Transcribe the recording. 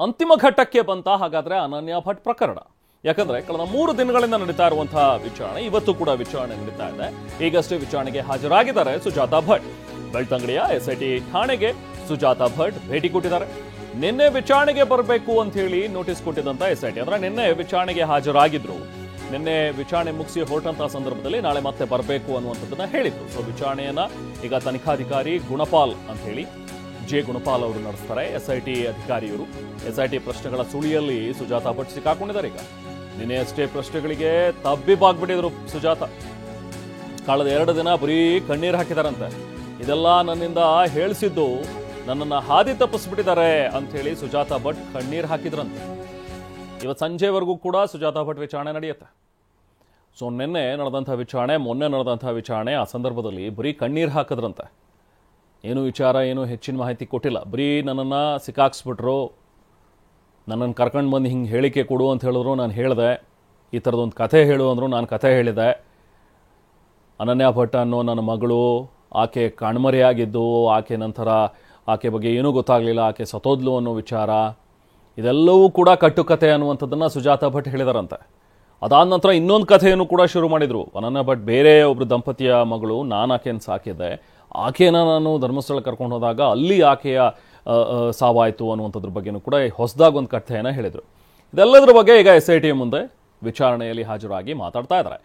ಅಂತಿಮ ಘಟ್ಟಕ್ಕೆ ಬಂತ ಹಾಗಾದ್ರೆ ಅನನ್ಯ ಭಟ್ ಪ್ರಕರಣ. ಯಾಕಂದ್ರೆ ಕಳೆದ 3 ದಿನಗಳಿಂದ ನಡೀತಾ ಇರುವಂತಹ ವಿಚಾರಣೆ, ಇವತ್ತು ಕೂಡ ವಿಚಾರಣೆ ನಡೀತಾ ಇದೆ. ಈಗಷ್ಟೇ ವಿಚಾರಣೆಗೆ ಹಾಜರಾಗಿದ್ದಾರೆ ಸುಜಾತಾ ಭಟ್. ಬೆಳ್ತಂಗಡಿಯ ಎಸ್ಐಟಿ ಠಾಣೆಗೆ ಸುಜಾತಾ ಭಟ್ ಭೇಟಿ ಕೊಟ್ಟಿದ್ದಾರೆ. ನಿನ್ನೆ ವಿಚಾರಣೆಗೆ ಬರಬೇಕು ಅಂತ ಹೇಳಿ ನೋಟಿಸ್ ಕೊಟ್ಟಿದ್ದಂತ ಎಸ್ಐಟಿ, ಅಂದ್ರೆ ನಿನ್ನೆ ವಿಚಾರಣೆಗೆ ಹಾಜರಾಗಿದ್ರು. ನಿನ್ನೆ ವಿಚಾರಣೆ ಮುಗಿಸಿ ಹೊರಟಂತಹ ಸಂದರ್ಭದಲ್ಲಿ ನಾಳೆ ಮತ್ತೆ ಬರಬೇಕು ಅನ್ನುವಂಥದ್ದನ್ನ ಹೇಳಿದ್ರು. ಸೊ ವಿಚಾರಣೆಯನ್ನ ಈಗ ತನಿಖಾಧಿಕಾರಿ ಗುಣಪಾಲ್ ಅಂತ ಹೇಳಿ ಜೆ ಗುಣಪಾಲ್ ಅವರು ನಡೆಸ್ತಾರೆ. ಎಸ್ಐಟಿ ಅಧಿಕಾರಿಯವರು ಎಸ್ಐಟಿ ಪ್ರಶ್ನೆಗಳ ಸುಳಿಯಲ್ಲಿ ಸುಜಾತಾ ಭಟ್ ಸಿಕ್ಕಾಕೊಂಡಿದ್ದಾರೆ. ಈಗ ನಿನ್ನೆ ಅಷ್ಟೇ ಪ್ರಶ್ನೆಗಳಿಗೆ ತಬ್ಬಿಬ್ಬಾಗ್ಬಿಟ್ಟಿದ್ರು ಸುಜಾತ. ಕಳೆದ 2 ದಿನ ಬರೀ ಕಣ್ಣೀರು ಹಾಕಿದಾರಂತೆ. ಇದೆಲ್ಲ ನನ್ನಿಂದ ಹೇಳಿಸಿದ್ದು, ನನ್ನನ್ನು ಹಾದಿ ತಪ್ಪಿಸ್ಬಿಟ್ಟಿದ್ದಾರೆ ಅಂತ ಹೇಳಿ ಸುಜಾತಾ ಭಟ್ ಕಣ್ಣೀರು ಹಾಕಿದ್ರಂತೆ. ಇವತ್ತು ಸಂಜೆವರೆಗೂ ಕೂಡ ಸುಜಾತಾ ಭಟ್ ವಿಚಾರಣೆ ನಡೆಯುತ್ತೆ. ಸೊ ನಿನ್ನೆ ನಡೆದಂಥ ವಿಚಾರಣೆ, ಮೊನ್ನೆ ನಡೆದಂಥ ವಿಚಾರಣೆ, ಆ ಸಂದರ್ಭದಲ್ಲಿ ಬರೀ ಕಣ್ಣೀರು ಹಾಕಿದ್ರಂತೆ. ಏನು ವಿಚಾರ, ಏನು ಹೆಚ್ಚಿನ ಮಾಹಿತಿ ಕೊಟ್ಟಿಲ್ಲ. ಬರೀ ನನ್ನನ್ನು ಸಿಕ್ಕಾಕ್ಸ್ಬಿಟ್ರು, ನನ್ನನ್ನು ಕರ್ಕೊಂಡು ಬಂದು ಹಿಂಗೆ ಹೇಳಿಕೆ ಕೊಡು ಅಂತ ಹೇಳಿದ್ರು, ನಾನು ಹೇಳಿದೆ. ಈ ಥರದೊಂದು ಕಥೆ ಹೇಳು ಅಂದರು, ನಾನು ಕಥೆ ಹೇಳಿದೆ. ಅನನ್ಯ ಭಟ್ ಅನ್ನೋ ನನ್ನ ಮಗಳು, ಆಕೆ ಕಣ್ಮರೆಯಾಗಿದ್ದು, ಆಕೆ ನಂತರ ಆಕೆ ಬಗ್ಗೆ ಏನೂ ಗೊತ್ತಾಗಲಿಲ್ಲ, ಆಕೆ ಸತ್ತೋದ್ಲು ಅನ್ನೋ ವಿಚಾರ, ಇದೆಲ್ಲವೂ ಕೂಡ ಕಟ್ಟುಕತೆ ಅನ್ನುವಂಥದ್ದನ್ನು ಸುಜಾತಾ ಭಟ್ ಹೇಳಿದಾರಂತೆ. ಅದಾದ ನಂತರ ಇನ್ನೊಂದು ಕಥೆಯನ್ನು ಕೂಡ ಶುರು ಮಾಡಿದರು. ಅನನ್ಯ ಭಟ್ ಬೇರೆ ಒಬ್ಬರು ದಂಪತಿಯ ಮಗಳು, ನಾನು ಆಕೆಯನ್ನು ಸಾಕಿದ್ದೆ, ಆಕೆಯನ್ನು ನಾನು ಧರ್ಮಸ್ಥಳ ಕರ್ಕೊಂಡು ಹೋದಾಗ ಅಲ್ಲಿ ಆಕೆಯ ಸಾವಾಯಿತು ಅನ್ನುವಂಥದ್ರ ಬಗ್ಗೆನೂ ಕೂಡ ಹೊಸದಾಗಿ ಒಂದು ಕಥೆಯನ್ನು ಹೇಳಿದರು. ಇದೆಲ್ಲದರ ಬಗ್ಗೆ ಈಗ ಎಸ್ಐಟಿಯ ಮುಂದೆ ವಿಚಾರಣೆಯಲ್ಲಿ ಹಾಜರಾಗಿ ಮಾತಾಡ್ತಾ ಇದ್ದಾರೆ.